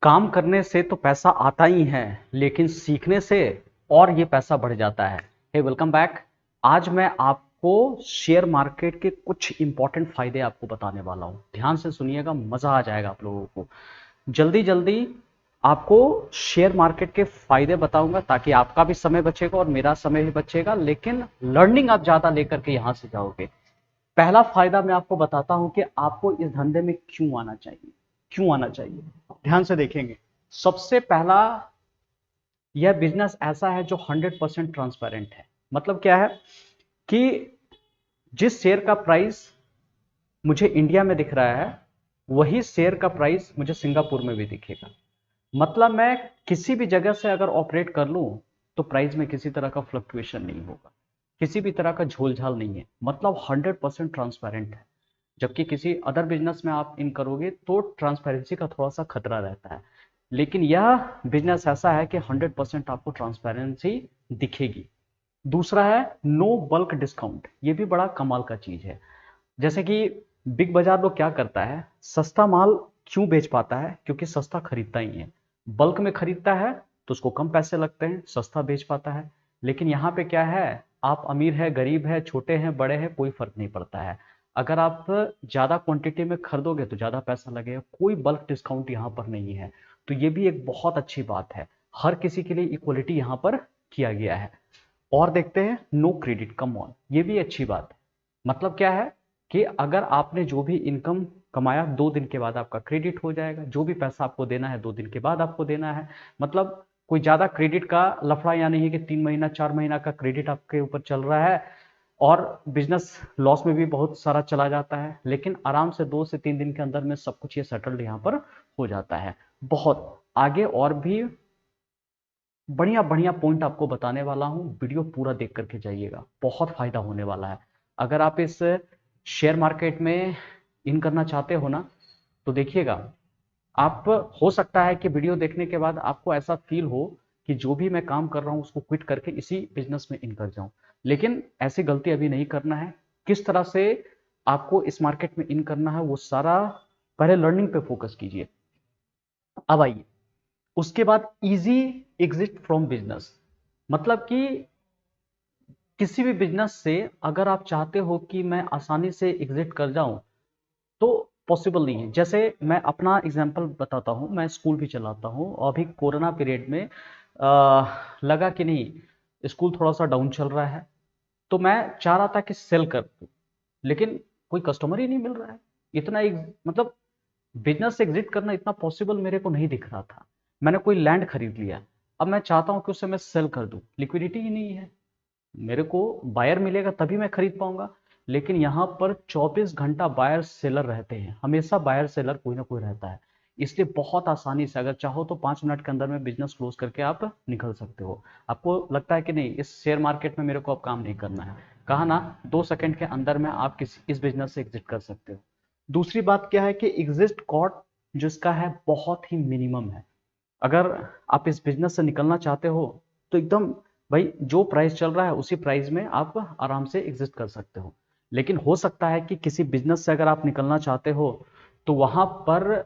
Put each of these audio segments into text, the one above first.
काम करने से तो पैसा आता ही है, लेकिन सीखने से और ये पैसा बढ़ जाता है। Hey welcome back. आज मैं आपको शेयर मार्केट के कुछ इंपॉर्टेंट फायदे आपको बताने वाला हूं। ध्यान से सुनिएगा, मजा आ जाएगा आप लोगों को। जल्दी जल्दी आपको शेयर मार्केट के फायदे बताऊंगा ताकि आपका भी समय बचेगा और मेरा समय भी बचेगा, लेकिन लर्निंग आप ज्यादा लेकर के यहां से जाओगे। पहला फायदा मैं आपको बताता हूं कि आपको इस धंधे में क्यों आना चाहिए। क्यों आना चाहिए, ध्यान से देखेंगे। सबसे पहला, यह बिजनेस ऐसा है जो 100% ट्रांसपेरेंट है। मतलब क्या है कि जिस शेयर का प्राइस मुझे इंडिया में दिख रहा है, वही शेयर का प्राइस मुझे सिंगापुर में भी दिखेगा। मतलब मैं किसी भी जगह से अगर ऑपरेट कर लूं तो प्राइस में किसी तरह का फ्लक्चुएशन नहीं होगा, किसी भी तरह का झोलझाल नहीं है। मतलब 100% ट्रांसपेरेंट है। जबकि किसी अदर बिजनेस में आप इन करोगे तो ट्रांसपेरेंसी का थोड़ा सा खतरा रहता है, लेकिन यह बिजनेस ऐसा है कि 100% आपको ट्रांसपेरेंसी दिखेगी। दूसरा है नो बल्क डिस्काउंट। ये भी बड़ा कमाल का चीज है। जैसे कि बिग बाजार लोग क्या करता है, सस्ता माल क्यों बेच पाता है? क्योंकि सस्ता खरीदता ही है। बल्क में खरीदता है तो उसको कम पैसे लगते हैं, सस्ता बेच पाता है। लेकिन यहाँ पे क्या है, आप अमीर है, गरीब है, छोटे हैं, बड़े हैं, कोई फर्क नहीं पड़ता है। अगर आप ज्यादा क्वांटिटी में खरीदोगे तो ज्यादा पैसा लगेगा। कोई बल्क डिस्काउंट यहाँ पर नहीं है। तो ये भी एक बहुत अच्छी बात है। हर किसी के लिए इक्वलिटी यहाँ पर किया गया है। और देखते हैं नो क्रेडिट कम ऑन। ये भी अच्छी बात है। मतलब क्या है कि अगर आपने जो भी इनकम कमाया, 2 दिन के बाद आपका क्रेडिट हो जाएगा। जो भी पैसा आपको देना है 2 दिन के बाद आपको देना है। मतलब कोई ज्यादा क्रेडिट का लफड़ा या नहीं है कि 3 महीना 4 महीना का क्रेडिट आपके ऊपर चल रहा है और बिजनेस लॉस में भी बहुत सारा चला जाता है। लेकिन आराम से 2 से 3 दिन के अंदर में सब कुछ ये सेटल्ड यहाँ पर हो जाता है। बहुत आगे और भी बढ़िया बढ़िया पॉइंट आपको बताने वाला हूं। वीडियो पूरा देख करके जाइएगा, बहुत फायदा होने वाला है। अगर आप इस शेयर मार्केट में इन करना चाहते हो ना, तो देखिएगा। आप, हो सकता है कि वीडियो देखने के बाद आपको ऐसा फील हो कि जो भी मैं काम कर रहा हूं उसको क्विट करके इसी बिजनेस में इन कर जाऊं। लेकिन ऐसी गलती अभी नहीं करना है। किस तरह से आपको इस मार्केट में इन करना है वो सारा पहले लर्निंग पे फोकस कीजिए। अब आइए, उसके बाद इजी एग्जिट फ्रॉम बिजनेस। मतलब कि किसी भी बिजनेस से अगर आप चाहते हो कि मैं आसानी से एग्जिट कर जाऊं, तो पॉसिबल नहीं है। जैसे मैं अपना एग्जांपल बताता हूं, मैं स्कूल भी चलाता हूं। अभी कोरोना पीरियड में लगा कि नहीं, स्कूल थोड़ा सा डाउन चल रहा है, तो मैं चाह रहा था कि सेल कर दूं, लेकिन कोई कस्टमर ही नहीं मिल रहा है। इतना मतलब बिजनेस से एग्जिट करना इतना पॉसिबल मेरे को नहीं दिख रहा था। मैंने कोई लैंड खरीद लिया, अब मैं चाहता हूं कि उसे मैं सेल कर दूं, लिक्विडिटी ही नहीं है। मेरे को बायर मिलेगा तभी मैं खरीद पाऊंगा। लेकिन यहाँ पर 24 घंटा बायर सेलर रहते हैं, हमेशा बायर सेलर कोई ना कोई रहता है। इसलिए बहुत आसानी से अगर चाहो तो 5 मिनट के अंदर में बिजनेस क्लोज करके आप निकल सकते हो। आपको लगता है कि नहीं, इस शेयर मार्केट में मेरे को अब काम नहीं करना है, कहा ना, 2 सेकंड के अंदर में आप इस बिजनेस से एग्जिट कर सकते हो। दूसरी बात क्या है कि एग्जिट कॉस्ट जिसका है बहुत ही मिनिमम है। अगर आप इस बिजनेस से निकलना चाहते हो तो एकदम, भाई जो प्राइस चल रहा है उसी प्राइस में आप आराम से एग्जिस्ट कर सकते हो। लेकिन हो सकता है कि किसी बिजनेस से अगर आप निकलना चाहते हो तो वहां पर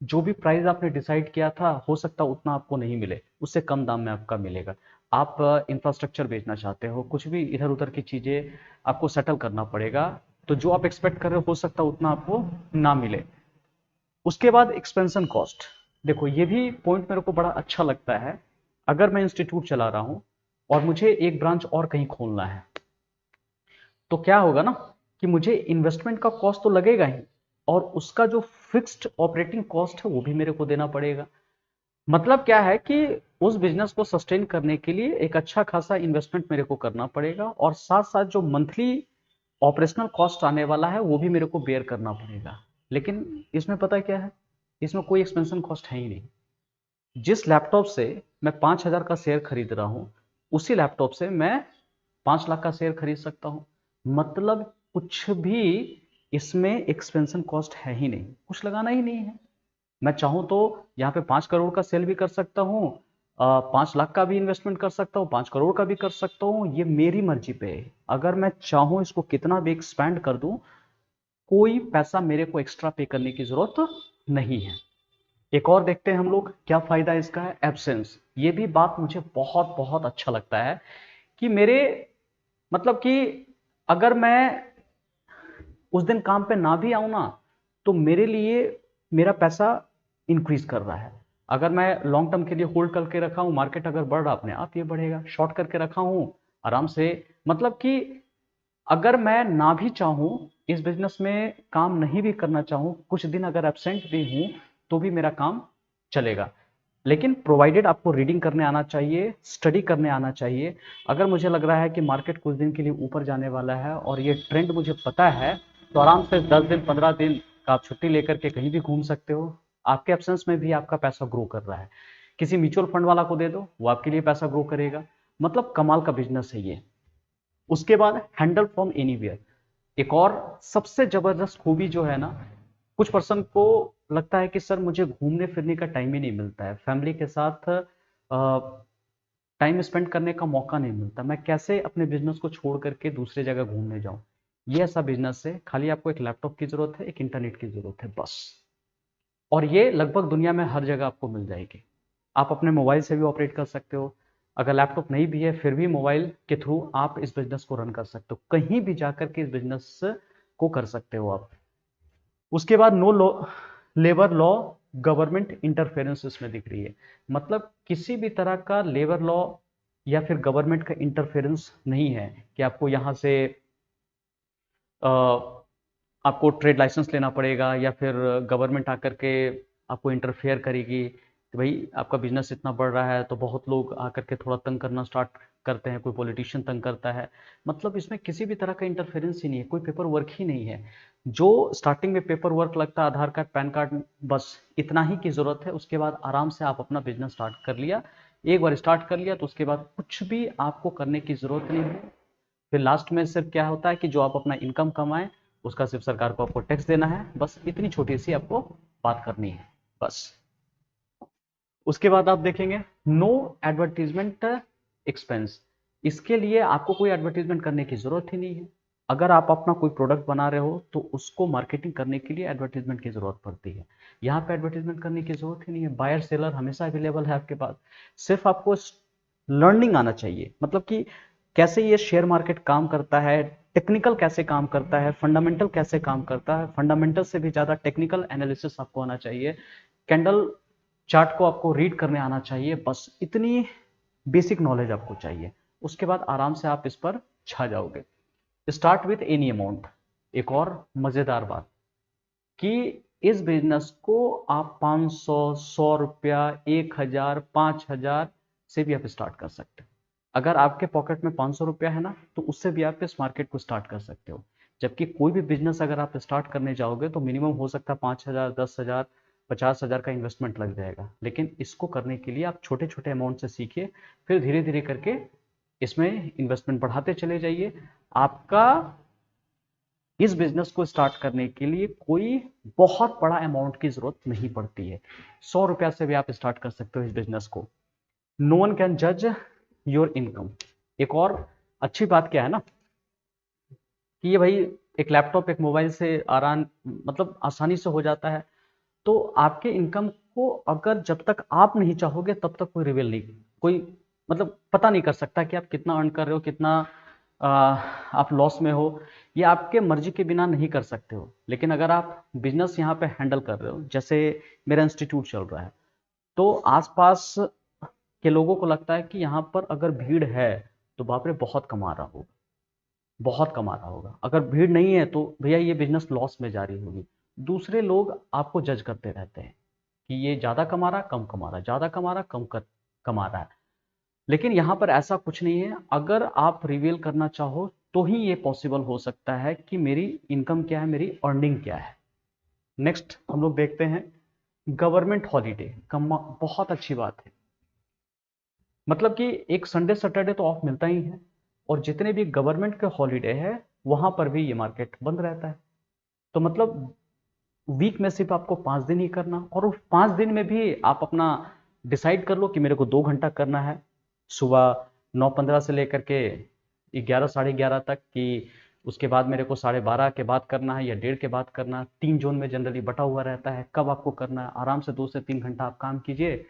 जो भी प्राइस आपने डिसाइड किया था, हो सकता है उतना आपको नहीं मिले, उससे कम दाम में आपका मिलेगा। आप इंफ्रास्ट्रक्चर बेचना चाहते हो, कुछ भी इधर उधर की चीजें आपको सेटल करना पड़ेगा, तो जो आप एक्सपेक्ट कर रहे हो सकता है उतना आपको ना मिले। उसके बाद एक्सपेंशन कॉस्ट। देखो ये भी पॉइंट मेरे को बड़ा अच्छा लगता है। अगर मैं इंस्टीट्यूट चला रहा हूं और मुझे एक ब्रांच और कहीं खोलना है, तो क्या होगा ना कि मुझे इन्वेस्टमेंट का कॉस्ट तो लगेगा ही, और उसका जो फिक्स्ड ऑपरेटिंग कॉस्ट है वो भी मेरे को देना पड़ेगा। मतलब क्या है कि उस बिजनेस को सस्टेन करने के लिए एक अच्छा खासा इन्वेस्टमेंट मेरे को करना पड़ेगा, और साथ साथ जो मंथली ऑपरेशनल कॉस्ट आने वाला है वो भी मेरे को बेयर करना पड़ेगा। लेकिन इसमें पता है क्या है, इसमें कोई एक्सपेंशन कॉस्ट है ही नहीं। जिस लैपटॉप से मैं 5,000 का शेयर खरीद रहा हूं, उसी लैपटॉप से मैं 5 लाख का शेयर खरीद सकता हूं। मतलब कुछ भी इसमें एक्सपेंशन कॉस्ट है ही नहीं, कुछ लगाना ही नहीं है। मैं चाहूं तो यहाँ पे 5 करोड़ का सेल भी कर सकता हूँ, 5 लाख का भी इन्वेस्टमेंट कर सकता हूँ, 5 करोड़ का भी कर सकता हूँ। ये मेरी मर्जी पे है। अगर मैं चाहूं इसको कितना भी एक्सपैंड कर दूं, कोई पैसा मेरे को एक्स्ट्रा पे करने की जरूरत नहीं है। एक और देखते हैं हम लोग क्या फायदा इसका है, एब्सेंस। ये भी बात मुझे बहुत बहुत अच्छा लगता है कि मेरे मतलब कि अगर मैं उस दिन काम पे ना भी आऊं ना, तो मेरे लिए मेरा पैसा इंक्रीज कर रहा है। अगर मैं लॉन्ग टर्म के लिए होल्ड करके रखा हूं, मार्केट अगर बढ़ रहा, अपने आप ये बढ़ेगा। शॉर्ट करके रखा हूं आराम से, मतलब कि अगर मैं ना भी चाहूं, इस बिजनेस में काम नहीं भी करना चाहूं, कुछ दिन अगर एब्सेंट भी हूं, तो भी मेरा काम चलेगा। लेकिन प्रोवाइडेड आपको रीडिंग करने आना चाहिए, स्टडी करने आना चाहिए। अगर मुझे लग रहा है कि मार्केट कुछ दिन के लिए ऊपर जाने वाला है और ये ट्रेंड मुझे पता है, तो आराम से 10 दिन 15 दिन का आप छुट्टी लेकर के कहीं भी घूम सकते हो। आपके एब्सेंस में भी आपका पैसा ग्रो कर रहा है। किसी म्यूचुअल फंड वाला को दे दो, वो आपके लिए पैसा ग्रो करेगा। मतलब कमाल का बिजनेस है ये। उसके बाद हैंडल फ्रॉम एनीवेयर। एक और सबसे जबरदस्त खूबी जो है ना, कुछ पर्सन को लगता है कि सर मुझे घूमने फिरने का टाइम ही नहीं मिलता है, फैमिली के साथ टाइम स्पेंड करने का मौका नहीं मिलता, मैं कैसे अपने बिजनेस को छोड़ करके दूसरे जगह घूमने जाऊं। ये ऐसा बिजनेस है, खाली आपको एक लैपटॉप की जरूरत है, एक इंटरनेट की जरूरत है, बस। और ये लगभग दुनिया में हर जगह आपको मिल जाएगी। आप अपने मोबाइल से भी ऑपरेट कर सकते हो। अगर लैपटॉप नहीं भी है, फिर भी मोबाइल के थ्रू आप इस बिजनेस को रन कर सकते हो, कहीं भी जाकर के इस बिजनेस को कर सकते हो आप। उसके बाद no law, labour law, government interference इसमें दिख रही है। मतलब किसी भी तरह का लेबर लॉ या फिर गवर्नमेंट का इंटरफेरेंस नहीं है कि आपको यहां से अ, आपको ट्रेड लाइसेंस लेना पड़ेगा या फिर गवर्नमेंट आकर के आपको इंटरफेयर करेगी कि भाई आपका बिजनेस इतना बढ़ रहा है, तो बहुत लोग आकर के थोड़ा तंग करना स्टार्ट करते हैं, कोई पॉलिटिशियन तंग करता है। मतलब इसमें किसी भी तरह का इंटरफेरेंस ही नहीं है, कोई पेपर वर्क ही नहीं है। जो स्टार्टिंग में पेपर वर्क लगता है, आधार कार्ड पैन कार्ड, बस इतना ही की जरूरत है। उसके बाद आराम से आप अपना बिजनेस स्टार्ट कर लिया। एक बार स्टार्ट कर लिया तो उसके बाद कुछ भी आपको करने की जरूरत नहीं है। फिर लास्ट में सिर्फ क्या होता है कि जो आप अपना इनकम कमाएं, उसका सिर्फ सरकार को आपको टैक्स देना है, बस इतनी छोटी सी आपको बात करनी है, बस। उसके बाद आप देखेंगे नो एडवर्टीजमेंट एक्सपेंस। इसके लिए आपको कोई एडवर्टीजमेंट करने की जरूरत ही नहीं है। अगर आप अपना कोई प्रोडक्ट बना रहे हो तो उसको मार्केटिंग करने के लिए एडवर्टीजमेंट की जरूरत पड़ती है। यहाँ पे एडवर्टीजमेंट करने की जरूरत ही नहीं है, बायर सेलर हमेशा अवेलेबल है आपके पास। सिर्फ आपको लर्निंग आना चाहिए, मतलब कि कैसे ये शेयर मार्केट काम करता है, टेक्निकल कैसे काम करता है, फंडामेंटल कैसे काम करता है, फंडामेंटल से भी ज्यादा टेक्निकल एनालिसिस आपको आना चाहिए। कैंडल चार्ट को आपको रीड करने आना चाहिए, बस इतनी बेसिक नॉलेज आपको चाहिए। उसके बाद आराम से आप इस पर छा जाओगे। Start with any amount. एक और मजेदार बात कि इस बिजनेस को आप 500, 100 रुपया, 1000, 5000 से भी आप स्टार्ट कर सकते हो। अगर आपके पॉकेट में 500 रुपया है ना, तो उससे भी आप इस मार्केट को स्टार्ट कर सकते हो। जबकि कोई भी बिजनेस अगर आप स्टार्ट करने जाओगे तो मिनिमम हो सकता है 5000, 10,000, 50,000 का इन्वेस्टमेंट लग जाएगा। लेकिन इसको करने के लिए आप छोटे छोटे अमाउंट से सीखिए, फिर धीरे धीरे करके इसमें इन्वेस्टमेंट बढ़ाते चले जाइए। आपका इस बिजनेस को स्टार्ट करने के लिए कोई बहुत बड़ा अमाउंट की जरूरत नहीं पड़ती है। 100 रुपया से भी आप स्टार्ट कर सकते हो इस बिजनेस को। नो वन कैन जज योर इनकम। एक और अच्छी बात क्या है ना, कि ये भाई एक लैपटॉप, एक मोबाइल से आराम, मतलब आसानी से हो जाता है। तो आपके इनकम को अगर जब तक आप नहीं चाहोगे तब तक कोई रिवील नहीं, कोई मतलब पता नहीं कर सकता कि आप कितना अर्न कर रहे हो, कितना आप लॉस में हो। ये आपके मर्जी के बिना नहीं कर सकते हो। लेकिन अगर आप बिजनेस यहाँ पे हैंडल कर रहे हो, जैसे मेरा इंस्टीट्यूट चल रहा है, तो आसपास के लोगों को लगता है कि यहाँ पर अगर भीड़ है तो बाप रे बहुत कमा रहा होगा, बहुत कमा रहा होगा। अगर भीड़ नहीं है तो भैया ये बिजनेस लॉस में जा रही होगी। दूसरे लोग आपको जज करते रहते हैं कि ये ज्यादा कमा रहा, कम कमा रहा, ज्यादा कमा रहा, कमा रहा है। लेकिन यहाँ पर ऐसा कुछ नहीं है। अगर आप रिवील करना चाहो तो ही ये पॉसिबल हो सकता है कि मेरी इनकम क्या है, मेरी अर्निंग क्या है। नेक्स्ट हम लोग देखते हैं गवर्नमेंट हॉलीडे। बहुत अच्छी बात है। मतलब कि एक संडे सैटरडे तो ऑफ मिलता ही है, और जितने भी गवर्नमेंट के हॉलीडे है वहां पर भी ये मार्केट बंद रहता है। तो मतलब वीक में सिर्फ आपको 5 दिन ही करना, और उस 5 दिन में भी आप अपना डिसाइड कर लो कि मेरे को 2 घंटा करना है, सुबह 9:15 से लेकर के 11, साढ़े 11 तक, कि उसके बाद मेरे को 12:30 के बाद करना है या 1:30 के बाद करना है। 3 जोन में जनरली बटा हुआ रहता है, कब आपको करना है। आराम से 2 से 3 घंटा आप काम कीजिए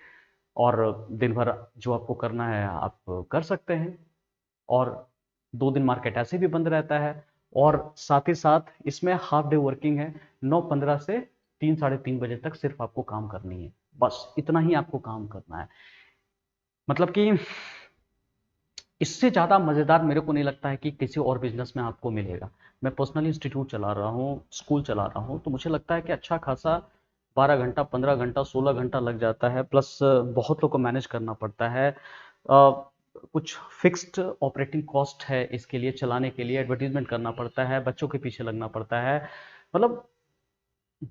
और दिन भर जो आपको करना है आप कर सकते हैं। और 2 दिन मार्केट ऐसे भी बंद रहता है। और साथ ही साथ इसमें हाफ डे वर्किंग है, 9:15 से 3 साढ़े 3 बजे तक सिर्फ आपको काम करनी है। बस इतना ही आपको काम करना है। मतलब कि इससे ज़्यादा मज़ेदार मेरे को नहीं लगता है कि किसी और बिजनेस में आपको मिलेगा। मैं पर्सनली इंस्टीट्यूट चला रहा हूँ, स्कूल चला रहा हूँ, तो मुझे लगता है कि अच्छा खासा 12 घंटा, 15 घंटा, 16 घंटा लग जाता है। प्लस बहुत लोग को मैनेज करना पड़ता है। कुछ फिक्स्ड ऑपरेटिंग कॉस्ट है इसके लिए, चलाने के लिए एडवर्टीजमेंट करना पड़ता है, बच्चों के पीछे लगना पड़ता है। मतलब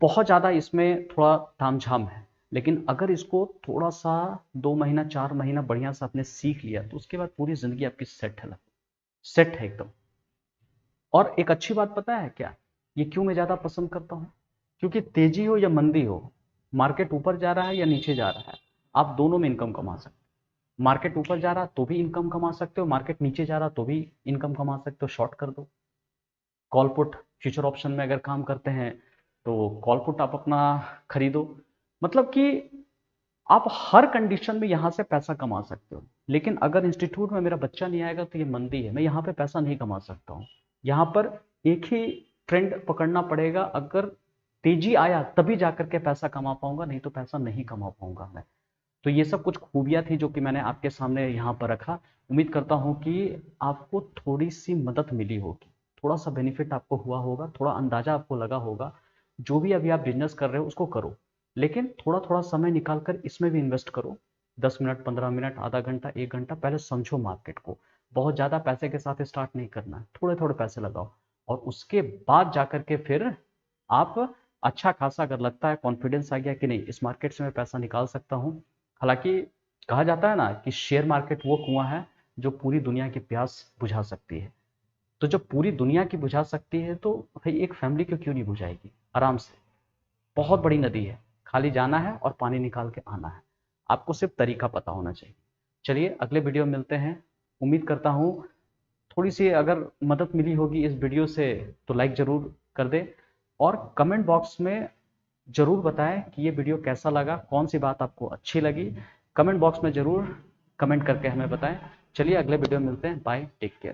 बहुत ज़्यादा इसमें थोड़ा तामझाम है। लेकिन अगर इसको थोड़ा सा 2 महीना 4 महीना बढ़िया से आपने सीख लिया तो उसके बाद पूरी ज़िंदगी आपकी सेट है, सेट है एकदम। और एक अच्छी बात पता है क्या, ये क्यों मैं ज़्यादा पसंद करता हूँ? क्योंकि तेजी हो या मंदी हो, मार्केट ऊपर जा रहा है या नीचे जा रहा है, आप दोनों में इनकम कमा सकते हो। मार्केट ऊपर जा रहा तो भी इनकम कमा सकते हो, मार्केट नीचे जा रहा तो भी इनकम कमा सकते हो। शॉर्ट कर दो, कॉल पुट फ्यूचर ऑप्शन में अगर काम करते हैं तो कॉल पुट आप अपना खरीदो। मतलब कि आप हर कंडीशन में यहां से पैसा कमा सकते हो। लेकिन अगर इंस्टीट्यूट में मेरा बच्चा नहीं आएगा तो ये मंदी है, मैं यहाँ पे पैसा नहीं कमा सकता हूँ। यहाँ पर एक ही ट्रेंड पकड़ना पड़ेगा, अगर तेजी आया तभी जाकर के पैसा कमा पाऊंगा, नहीं तो पैसा नहीं कमा पाऊंगा मैं। तो ये सब कुछ खूबियाँ थी जो कि मैंने आपके सामने यहाँ पर रखा। उम्मीद करता हूँ कि आपको थोड़ी सी मदद मिली होगी, थोड़ा सा बेनिफिट आपको हुआ होगा, थोड़ा अंदाजा आपको लगा होगा। जो भी अभी आप बिजनेस कर रहे हो उसको करो, लेकिन थोड़ा थोड़ा समय निकाल कर इसमें भी इन्वेस्ट करो। 10 मिनट, 15 मिनट, आधा घंटा, 1 घंटा, पहले समझो मार्केट को। बहुत ज़्यादा पैसे के साथ स्टार्ट नहीं करना है, थोड़े थोड़े पैसे लगाओ और उसके बाद जाकर के फिर आप अच्छा खासा, अगर लगता है कॉन्फिडेंस आ गया कि नहीं इस मार्केट से मैं पैसा निकाल सकता हूँ। हालांकि कहा जाता है ना कि शेयर मार्केट वो कुआं है जो पूरी दुनिया की प्यास बुझा सकती है। तो जब पूरी दुनिया की बुझा सकती है तो भाई एक फैमिली को क्यों नहीं बुझाएगी आराम से। बहुत बड़ी नदी है, खाली जाना है और पानी निकाल के आना है। आपको सिर्फ तरीका पता होना चाहिए। चलिए अगले वीडियो में मिलते हैं। उम्मीद करता हूँ थोड़ी सी अगर मदद मिली होगी इस वीडियो से तो लाइक ज़रूर कर दें और कमेंट बॉक्स में ज़रूर बताएं कि ये वीडियो कैसा लगा, कौन सी बात आपको अच्छी लगी। कमेंट बॉक्स में ज़रूर कमेंट करके हमें बताएं। चलिए अगले वीडियो में मिलते हैं। Bye, take care.